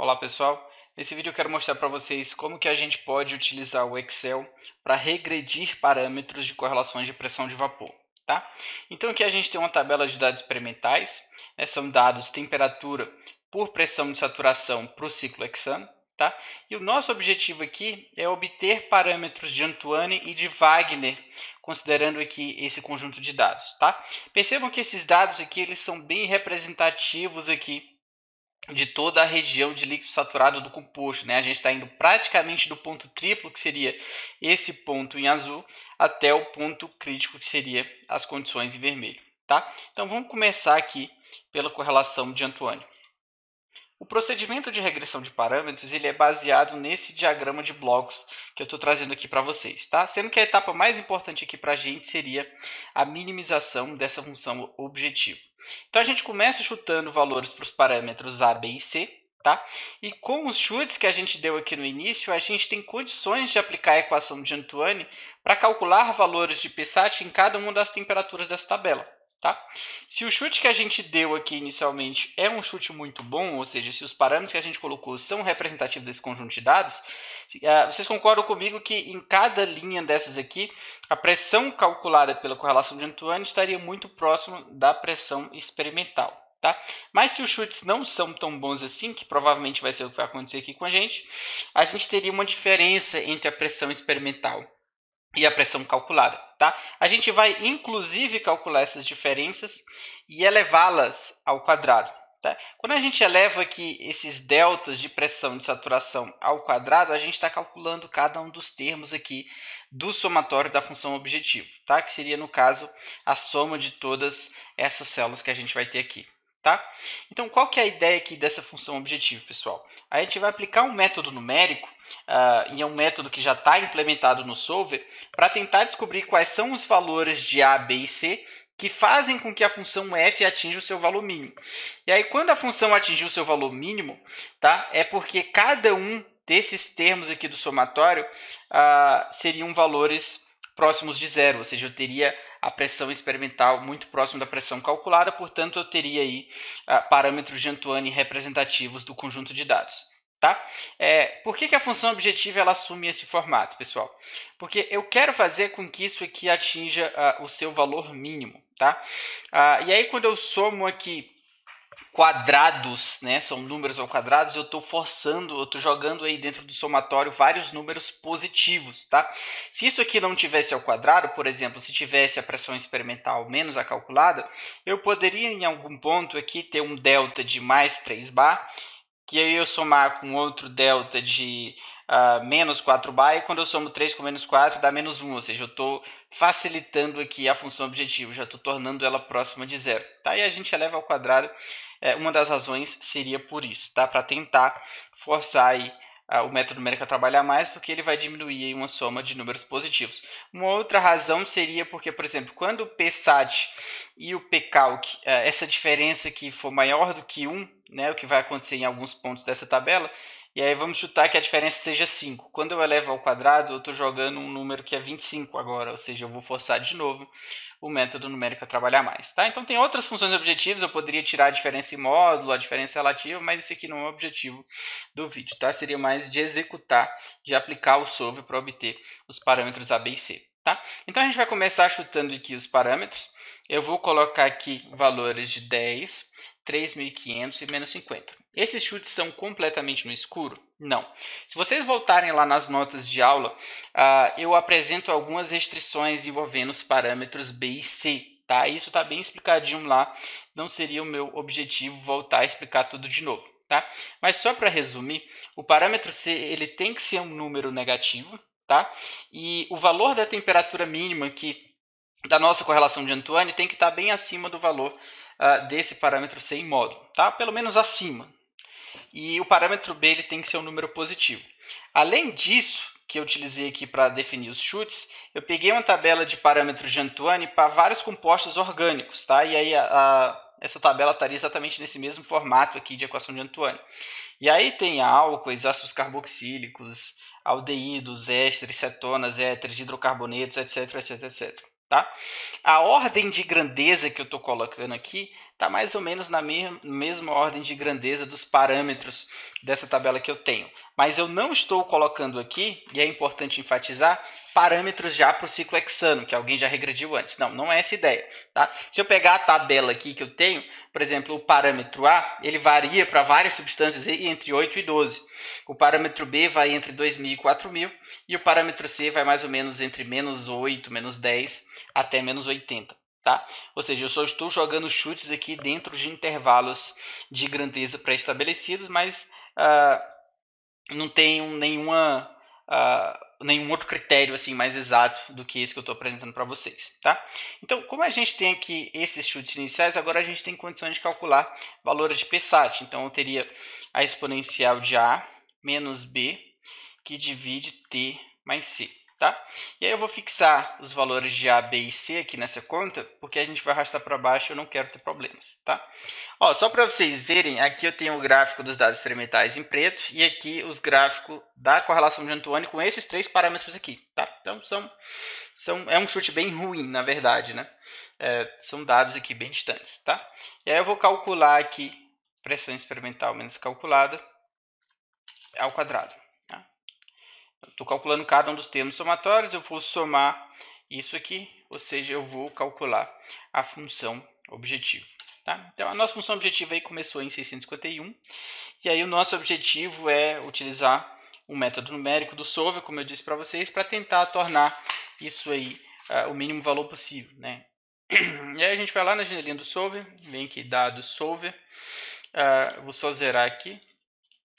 Olá pessoal, nesse vídeo eu quero mostrar para vocês como que a gente pode utilizar o Excel para regredir parâmetros de correlações de pressão de vapor, tá? Então aqui a gente tem uma tabela de dados experimentais, né? São dados temperatura por pressão de saturação para o ciclo hexano, tá? E o nosso objetivo aqui é obter parâmetros de Antoine e de Wagner, considerando aqui esse conjunto de dados, tá? Percebam que esses dados aqui eles são bem representativos aqui de toda a região de líquido saturado do composto, né? A gente está indo praticamente do ponto triplo, que seria esse ponto em azul, até o ponto crítico, que seria as condições em vermelho, tá? Então vamos começar aqui pela correlação de Antoine. O procedimento de regressão de parâmetros ele é baseado nesse diagrama de blocos que eu estou trazendo aqui para vocês, tá? Sendo que a etapa mais importante aqui para a gente seria a minimização dessa função objetivo. Então a gente começa chutando valores para os parâmetros A, B e C, tá? E com os chutes que a gente deu aqui no início, a gente tem condições de aplicar a equação de Antoine para calcular valores de Psat em cada uma das temperaturas dessa tabela. Tá? Se o chute que a gente deu aqui inicialmente é um chute muito bom, ou seja, se os parâmetros que a gente colocou são representativos desse conjunto de dados, vocês concordam comigo que em cada linha dessas aqui, a pressão calculada pela correlação de Antoine estaria muito próximo da pressão experimental. Tá? Mas se os chutes não são tão bons assim, que provavelmente vai ser o que vai acontecer aqui com a gente teria uma diferença entre a pressão experimental e a pressão calculada, tá? A gente vai inclusive calcular essas diferenças e elevá-las ao quadrado, tá? Quando a gente eleva aqui esses deltas de pressão de saturação ao quadrado, a gente está calculando cada um dos termos aqui do somatório da função objetivo, tá? Que seria, no caso, a soma de todas essas células que a gente vai ter aqui. Tá? Então, qual que é a ideia aqui dessa função objetivo, pessoal? A gente vai aplicar um método numérico, e é um método que já está implementado no Solver, para tentar descobrir quais são os valores de A, B e C que fazem com que a função f atinja o seu valor mínimo. E aí, quando a função atingir o seu valor mínimo, tá? É porque cada um desses termos aqui do somatório seriam valores próximos de zero, ou seja, eu teria a pressão experimental muito próximo da pressão calculada, portanto, eu teria aí parâmetros de Antoine representativos do conjunto de dados. Tá? Por que a função objetiva ela assume esse formato, pessoal? Porque eu quero fazer com que isso aqui atinja o seu valor mínimo. Tá? E aí, quando eu somo aqui quadrados, né, são números ao quadrado, eu estou forçando, eu estou jogando aí dentro do somatório vários números positivos, tá? Se isso aqui não tivesse ao quadrado, por exemplo, se tivesse a pressão experimental menos a calculada, eu poderia em algum ponto aqui ter um delta de mais 3 bar, que aí eu somar com outro delta de menos 4 bar, e quando eu somo 3 com menos 4 dá menos 1, ou seja, eu estou facilitando aqui a função objetivo, já estou tornando ela próxima de zero. Tá? E a gente eleva ao quadrado, uma das razões seria por isso, tá? Para tentar forçar aí o método numérico a trabalhar mais, porque ele vai diminuir aí uma soma de números positivos. Uma outra razão seria porque, por exemplo, quando o Psat e o Pcalc, essa diferença aqui for maior do que 1, né, o que vai acontecer em alguns pontos dessa tabela, e aí vamos chutar que a diferença seja 5. Quando eu elevo ao quadrado, eu estou jogando um número que é 25 agora, ou seja, eu vou forçar de novo o método numérico a trabalhar mais. Tá? Então tem outras funções objetivas, eu poderia tirar a diferença em módulo, a diferença relativa, mas esse aqui não é o objetivo do vídeo. Tá? Seria mais de executar, de aplicar o solver para obter os parâmetros A, B e C. Tá? Então a gente vai começar chutando aqui os parâmetros. Eu vou colocar aqui valores de 10, 3.500 e menos 50. Esses chutes são completamente no escuro? Não. Se vocês voltarem lá nas notas de aula, eu apresento algumas restrições envolvendo os parâmetros B e C. Tá? Isso está bem explicadinho lá. Não seria o meu objetivo voltar a explicar tudo de novo. Tá? Mas só para resumir, o parâmetro C ele tem que ser um número negativo. Tá? E o valor da temperatura mínima aqui da nossa correlação de Antoine tem que estar bem acima do valor desse parâmetro C em módulo, tá? Pelo menos acima. E o parâmetro B ele tem que ser um número positivo. Além disso, que eu utilizei aqui para definir os chutes, eu peguei uma tabela de parâmetros de Antoine para vários compostos orgânicos, tá? E aí essa tabela estaria exatamente nesse mesmo formato aqui de equação de Antoine. E aí tem álcoois, ácidos carboxílicos, aldeídos, ésteres, cetonas, éteres, hidrocarbonetos, etc, etc, etc. Tá? A ordem de grandeza que eu estou colocando aqui está mais ou menos na mesma ordem de grandeza dos parâmetros dessa tabela que eu tenho. Mas eu não estou colocando aqui, e é importante enfatizar, parâmetros já para o ciclo hexano, que alguém já regrediu antes. Não, não é essa a ideia. Tá? Se eu pegar a tabela aqui que eu tenho, por exemplo, o parâmetro A, ele varia para várias substâncias entre 8 e 12. O parâmetro B vai entre 2.000 e 4.000, e o parâmetro C vai mais ou menos entre menos 8, menos 10, até menos 80. Tá? Ou seja, eu só estou jogando chutes aqui dentro de intervalos de grandeza pré-estabelecidos, mas não tenho nenhum outro critério assim mais exato do que esse que eu estou apresentando para vocês. Tá? Então, como a gente tem aqui esses chutes iniciais, agora a gente tem condições de calcular valores de PSAT. Então, eu teria a exponencial de A menos B, que divide T mais C. Tá? E aí eu vou fixar os valores de A, B e C aqui nessa conta, porque a gente vai arrastar para baixo e eu não quero ter problemas. Tá? Ó, só para vocês verem, aqui eu tenho o gráfico dos dados experimentais em preto e aqui os gráficos da correlação de Antoine com esses três parâmetros aqui. Tá? Então é um chute bem ruim, na verdade. Né? São dados aqui bem distantes. Tá? E aí eu vou calcular aqui pressão experimental menos calculada ao quadrado. Estou calculando cada um dos termos somatórios, eu vou somar isso aqui, ou seja, eu vou calcular a função objetivo. Tá? Então, a nossa função objetiva aí começou em 651, e aí o nosso objetivo é utilizar um método numérico do solver, como eu disse para vocês, para tentar tornar isso aí o mínimo valor possível. Né? E aí a gente vai lá na janelinha do solver, vem aqui dado solver, vou só zerar aqui.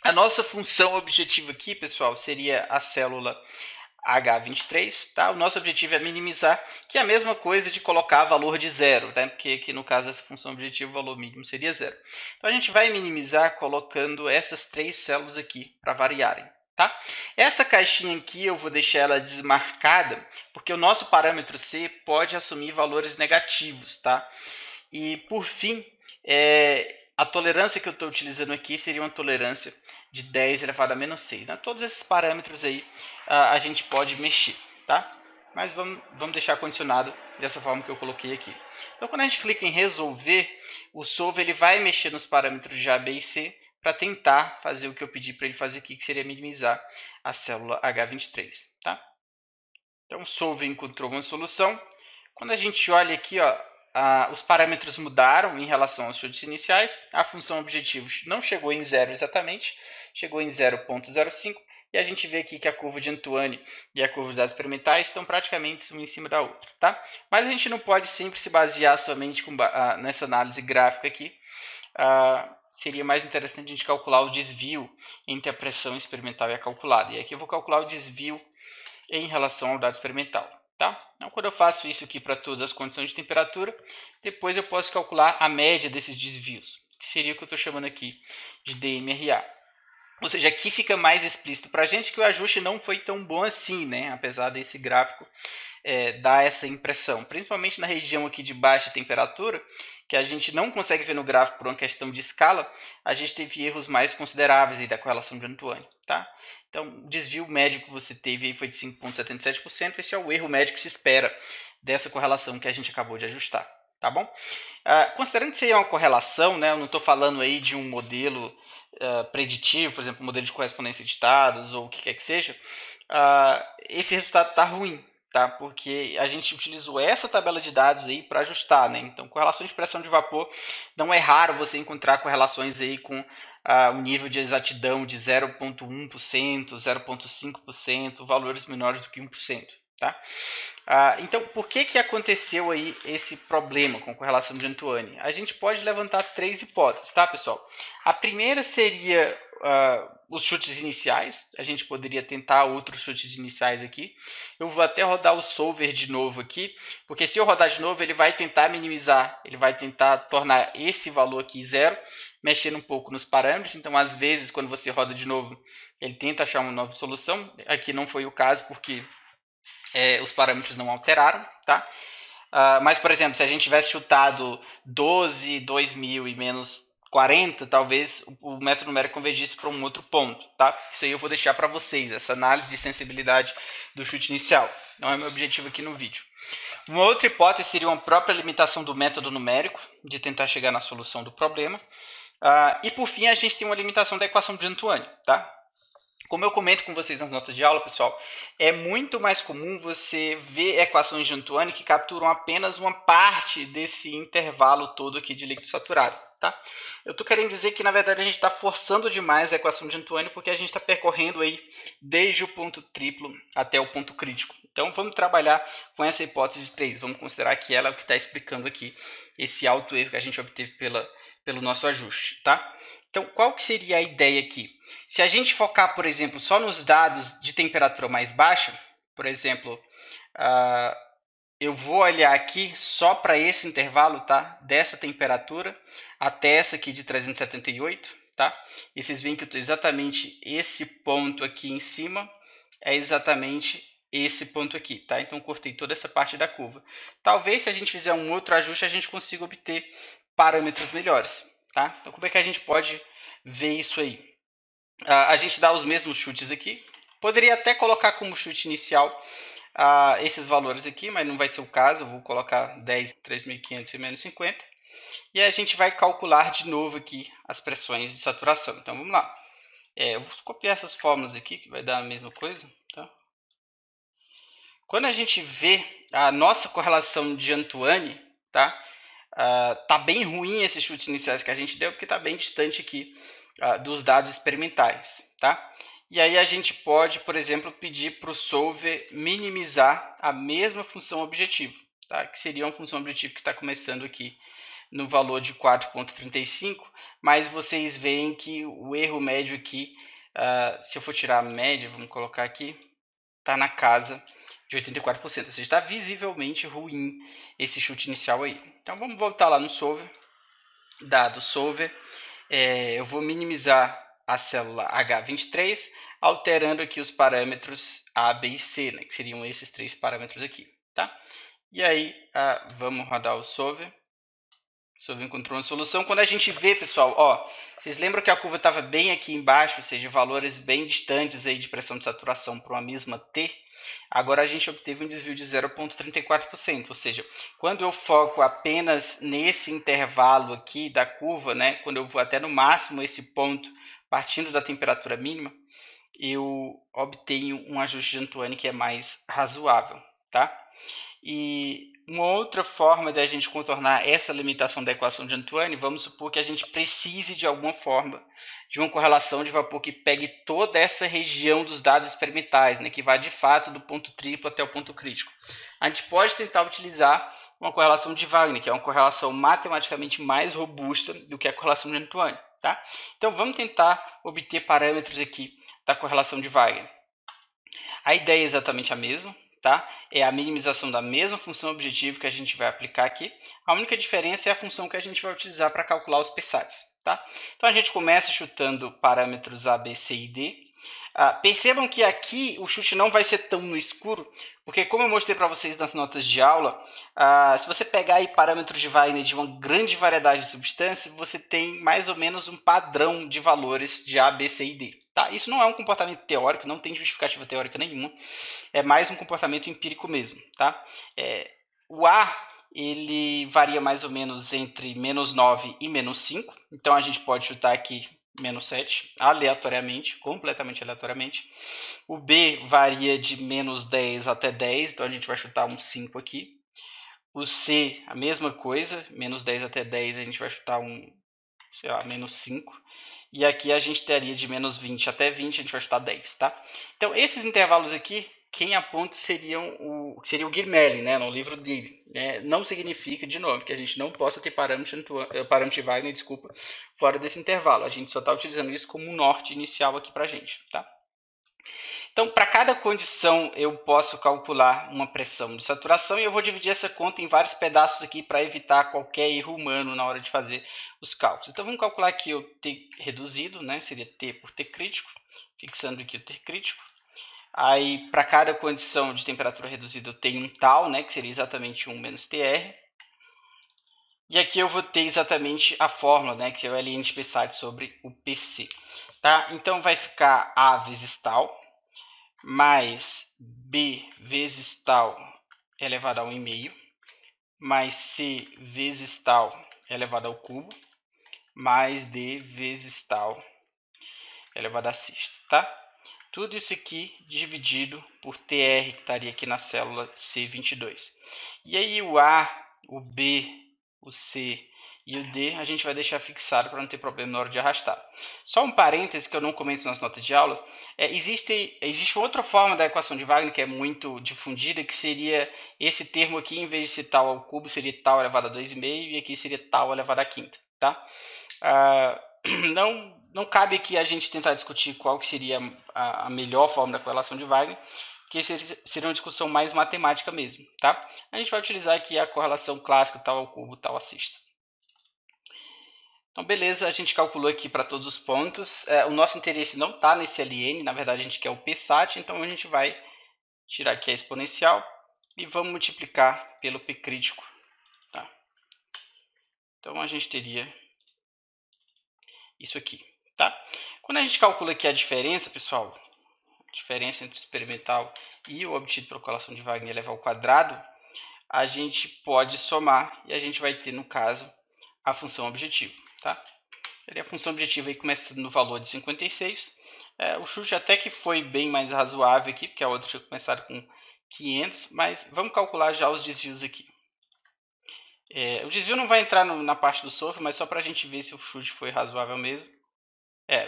A nossa função objetiva aqui, pessoal, seria a célula H23. Tá? O nosso objetivo é minimizar, que é a mesma coisa de colocar valor de zero, né? Porque aqui no caso dessa função objetiva o valor mínimo seria zero. Então a gente vai minimizar colocando essas três células aqui para variarem. Tá? Essa caixinha aqui eu vou deixar ela desmarcada, porque o nosso parâmetro C pode assumir valores negativos. Tá? E por fim, a tolerância que eu estou utilizando aqui seria uma tolerância de 10 elevado a menos 6. Né? Todos esses parâmetros aí a gente pode mexer, tá? Mas vamos deixar condicionado dessa forma que eu coloquei aqui. Então, quando a gente clica em resolver, o solver ele vai mexer nos parâmetros de A, B e C para tentar fazer o que eu pedi para ele fazer aqui, que seria minimizar a célula H23. Tá? Então, o solver encontrou uma solução. Quando a gente olha aqui, ó, os parâmetros mudaram em relação aos chutes iniciais, a função objetivo não chegou em zero exatamente, chegou em 0,05, e a gente vê aqui que a curva de Antoine e a curva dos dados experimentais estão praticamente uma em cima da outra. Tá? Mas a gente não pode sempre se basear somente nessa análise gráfica aqui. Seria mais interessante a gente calcular o desvio entre a pressão experimental e a calculada. E aqui eu vou calcular o desvio em relação ao dado experimental. Tá? Então, quando eu faço isso aqui para todas as condições de temperatura, depois eu posso calcular a média desses desvios, que seria o que eu estou chamando aqui de DMRA. Ou seja, aqui fica mais explícito para a gente que o ajuste não foi tão bom assim, né? Apesar desse gráfico dar essa impressão, principalmente na região aqui de baixa temperatura, que a gente não consegue ver no gráfico por uma questão de escala, a gente teve erros mais consideráveis aí da correlação de Antoine. Tá? Então, o desvio médio que você teve aí foi de 5,77%. Esse é o erro médio que se espera dessa correlação que a gente acabou de ajustar. Tá bom? Considerando que isso aí é uma correlação, né, eu não estou falando aí de um modelo preditivo, por exemplo, um modelo de correspondência de dados ou o que quer que seja, esse resultado está ruim. Tá? Porque a gente utilizou essa tabela de dados aí para ajustar. Né? Então, correlações de pressão de vapor, não é raro você encontrar correlações aí com um nível de exatidão de 0,1%, 0,5%, valores menores do que 1%. Tá? Então, por que aconteceu aí esse problema com correlação de Antoine? A gente pode levantar três hipóteses, tá, pessoal? A primeira seria os chutes iniciais. A gente poderia tentar outros chutes iniciais aqui. Eu vou até rodar o solver de novo aqui, porque se eu rodar de novo, ele vai tentar minimizar, ele vai tentar tornar esse valor aqui zero, mexendo um pouco nos parâmetros. Então, às vezes, quando você roda de novo, ele tenta achar uma nova solução. Aqui não foi o caso, porque os parâmetros não alteraram, tá? Mas, por exemplo, se a gente tivesse chutado 12, 2.000 e menos 40, talvez o método numérico convergisse para um outro ponto, tá? Isso aí eu vou deixar para vocês, essa análise de sensibilidade do chute inicial. Não é meu objetivo aqui no vídeo. Uma outra hipótese seria uma própria limitação do método numérico, de tentar chegar na solução do problema. E por fim, a gente tem uma limitação da equação de Antoine, tá? Como eu comento com vocês nas notas de aula, pessoal, é muito mais comum você ver equações de Antoine que capturam apenas uma parte desse intervalo todo aqui de líquido saturado. Tá? Eu estou querendo dizer que, na verdade, a gente está forçando demais a equação de Antoine porque a gente está percorrendo aí desde o ponto triplo até o ponto crítico. Então, vamos trabalhar com essa hipótese 3. Vamos considerar que ela é o que está explicando aqui esse alto erro que a gente obteve pelo nosso ajuste. Tá? Então, qual que seria a ideia aqui? Se a gente focar, por exemplo, só nos dados de temperatura mais baixa, por exemplo, eu vou olhar aqui só para esse intervalo, tá? Dessa temperatura até essa aqui de 378, tá? E vocês veem que eu estou exatamente esse ponto aqui em cima, é exatamente esse ponto aqui, tá? Então, cortei toda essa parte da curva. Talvez, se a gente fizer um outro ajuste, a gente consiga obter parâmetros melhores, tá? Então, como é que a gente pode ver isso aí? A gente dá os mesmos chutes aqui. Poderia até colocar como chute inicial esses valores aqui, mas não vai ser o caso. Eu vou colocar 10, 3.500 e menos 50. E a gente vai calcular de novo aqui as pressões de saturação. Então, vamos lá. Eu vou copiar essas fórmulas aqui, que vai dar a mesma coisa. Tá? Quando a gente vê a nossa correlação de Antoine, tá? Tá bem ruim esses chutes iniciais que a gente deu, porque está bem distante aqui dos dados experimentais, tá? E aí a gente pode, por exemplo, pedir para o solver minimizar a mesma função objetivo, tá? Que seria uma função objetivo que está começando aqui no valor de 4,35, mas vocês veem que o erro médio aqui, se eu for tirar a média, vamos colocar aqui, está na casa de 84%, ou seja, está visivelmente ruim esse chute inicial aí. Então vamos voltar lá no solver, dado solver, eu vou minimizar a célula H23, alterando aqui os parâmetros A, B e C, né, que seriam esses três parâmetros aqui. Tá? E aí, vamos rodar o solver. O solver encontrou uma solução. Quando a gente vê, pessoal, vocês lembram que a curva estava bem aqui embaixo, ou seja, valores bem distantes aí de pressão de saturação para uma mesma T? Agora a gente obteve um desvio de 0,34%, ou seja, quando eu foco apenas nesse intervalo aqui da curva, né, quando eu vou até no máximo esse ponto, partindo da temperatura mínima, eu obtenho um ajuste de Antoine que é mais razoável, tá? E uma outra forma de a gente contornar essa limitação da equação de Antoine, vamos supor que a gente precise de alguma forma de uma correlação de vapor que pegue toda essa região dos dados experimentais, né, que vá de fato do ponto triplo até o ponto crítico. A gente pode tentar utilizar uma correlação de Wagner, que é uma correlação matematicamente mais robusta do que a correlação de Antoine. Tá? Então vamos tentar obter parâmetros aqui da correlação de Wagner. A ideia é exatamente a mesma. Tá? É a minimização da mesma função objetivo que a gente vai aplicar aqui. A única diferença é a função que a gente vai utilizar para calcular os PSATs. Tá? Então, a gente começa chutando parâmetros A, B, C e D. Percebam que aqui o chute não vai ser tão no escuro, porque como eu mostrei para vocês nas notas de aula, se você pegar aí parâmetros de Wagner de uma grande variedade de substâncias, você tem mais ou menos um padrão de valores de A, B, C e D. Tá? Isso não é um comportamento teórico, não tem justificativa teórica nenhuma, é mais um comportamento empírico mesmo. Tá? O A ele varia mais ou menos entre menos 9 e menos 5, então a gente pode chutar aqui menos 7, aleatoriamente, completamente aleatoriamente. O B varia de menos 10 até 10, então a gente vai chutar um 5 aqui. O C, a mesma coisa, menos 10 até 10, a gente vai chutar um, sei lá, menos 5. E aqui a gente teria de menos 20 até 20, a gente vai chutar 10, tá? Então, esses intervalos aqui, quem aponta seria o Guilherme, né, no livro dele. Não significa, de novo, que a gente não possa ter parâmetro de Wagner, desculpa, fora desse intervalo. A gente só está utilizando isso como um norte inicial aqui para a gente. Tá? Então, para cada condição, eu posso calcular uma pressão de saturação e eu vou dividir essa conta em vários pedaços aqui para evitar qualquer erro humano na hora de fazer os cálculos. Então, vamos calcular aqui o T reduzido, né? Seria T por T crítico, fixando aqui o T crítico. Aí, para cada condição de temperatura reduzida, eu tenho um tal, né, que seria exatamente 1 menos TR. E aqui eu vou ter exatamente a fórmula, né, que é o ln de PSAT sobre o PC. Tá? Então, vai ficar A vezes tal, mais B vezes tal elevado a 1,5 mais C vezes tal elevado ao cubo mais D vezes tal elevado à sexta, tá? Tudo isso aqui dividido por TR, que estaria aqui na célula C22. E aí o A, o B, o C e o D a gente vai deixar fixado para não ter problema na hora de arrastar. Só um parêntese que eu não comento nas notas de aula, existe outra forma da equação de Wagner que é muito difundida, que seria esse termo aqui, em vez de ser tal ao cubo, seria tal elevado a 2,5 e aqui seria tal elevado a quinta, tá? Não cabe aqui a gente tentar discutir qual que seria a melhor forma da correlação de Wagner, porque seria uma discussão mais matemática mesmo, tá? A gente vai utilizar aqui a correlação clássica, tal ao cubo, tal à sexta. Então, beleza, a gente calculou aqui para todos os pontos. O nosso interesse não está nesse ln, na verdade a gente quer o psat, então a gente vai tirar aqui a exponencial e vamos multiplicar pelo p crítico. Tá? Então, a gente teria isso aqui. Tá? Quando a gente calcula aqui a diferença, pessoal, a diferença entre o experimental e o obtido pela correlação de Wagner elevado ao quadrado, a gente pode somar e a gente vai ter, no caso, a função objetivo. Tá? A função objetiva aí começa no valor de 56. O chute até que foi bem mais razoável aqui, porque a outra tinha começado com 500, mas vamos calcular já os desvios aqui. O desvio não vai entrar na parte do sofro, mas só para a gente ver se o chute foi razoável mesmo.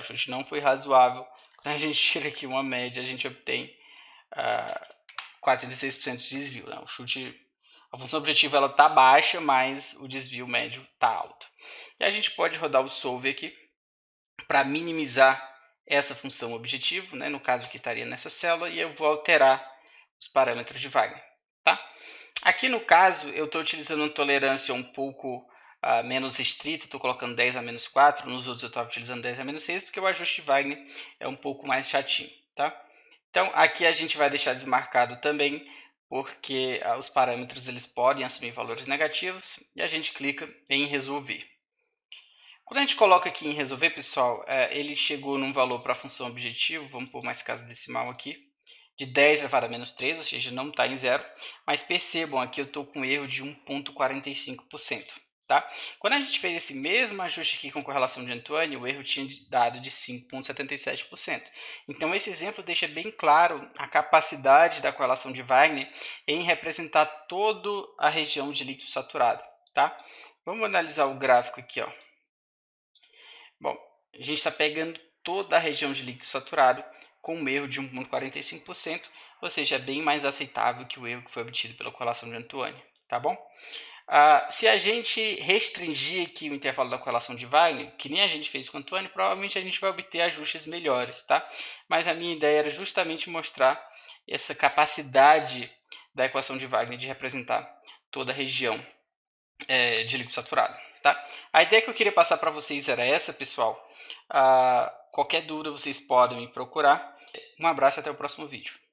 O chute não foi razoável. Quando a gente tira aqui uma média, a gente obtém 406% de desvio. Né? A função objetiva está baixa, mas o desvio médio está alto. E a gente pode rodar o solve aqui para minimizar essa função objetivo, né? No caso que estaria nessa célula, e eu vou alterar os parâmetros de Wagner. Tá? Aqui no caso, eu estou utilizando uma tolerância um pouco menos restrita, estou colocando 10 a menos 4, nos outros eu estava utilizando 10 a menos 6, porque o ajuste de Wagner é um pouco mais chatinho. Tá? Então, aqui a gente vai deixar desmarcado também, porque os parâmetros eles podem assumir valores negativos, e a gente clica em resolver. Quando a gente coloca aqui em resolver, pessoal, ele chegou num valor para a função objetivo, vamos pôr mais casa decimal aqui, de 10 elevado a menos 3, ou seja, não está em zero, mas percebam, aqui eu estou com um erro de 1,45%. Tá? Quando a gente fez esse mesmo ajuste aqui com correlação de Antoine, o erro tinha dado de 5,77%. Então, esse exemplo deixa bem claro a capacidade da correlação de Wagner em representar toda a região de líquido saturado. Tá? Vamos analisar o gráfico aqui. Ó. Bom, a gente está pegando toda a região de líquido saturado com um erro de 1,45%, ou seja, é bem mais aceitável que o erro que foi obtido pela correlação de Antoine. Tá bom? Se a gente restringir aqui o intervalo da correlação de Wagner, que nem a gente fez com o Antoine, provavelmente a gente vai obter ajustes melhores, tá? Mas a minha ideia era justamente mostrar essa capacidade da equação de Wagner de representar toda a região de líquido saturado, tá? A ideia que eu queria passar para vocês era essa, pessoal. Qualquer dúvida vocês podem me procurar. Um abraço e até o próximo vídeo.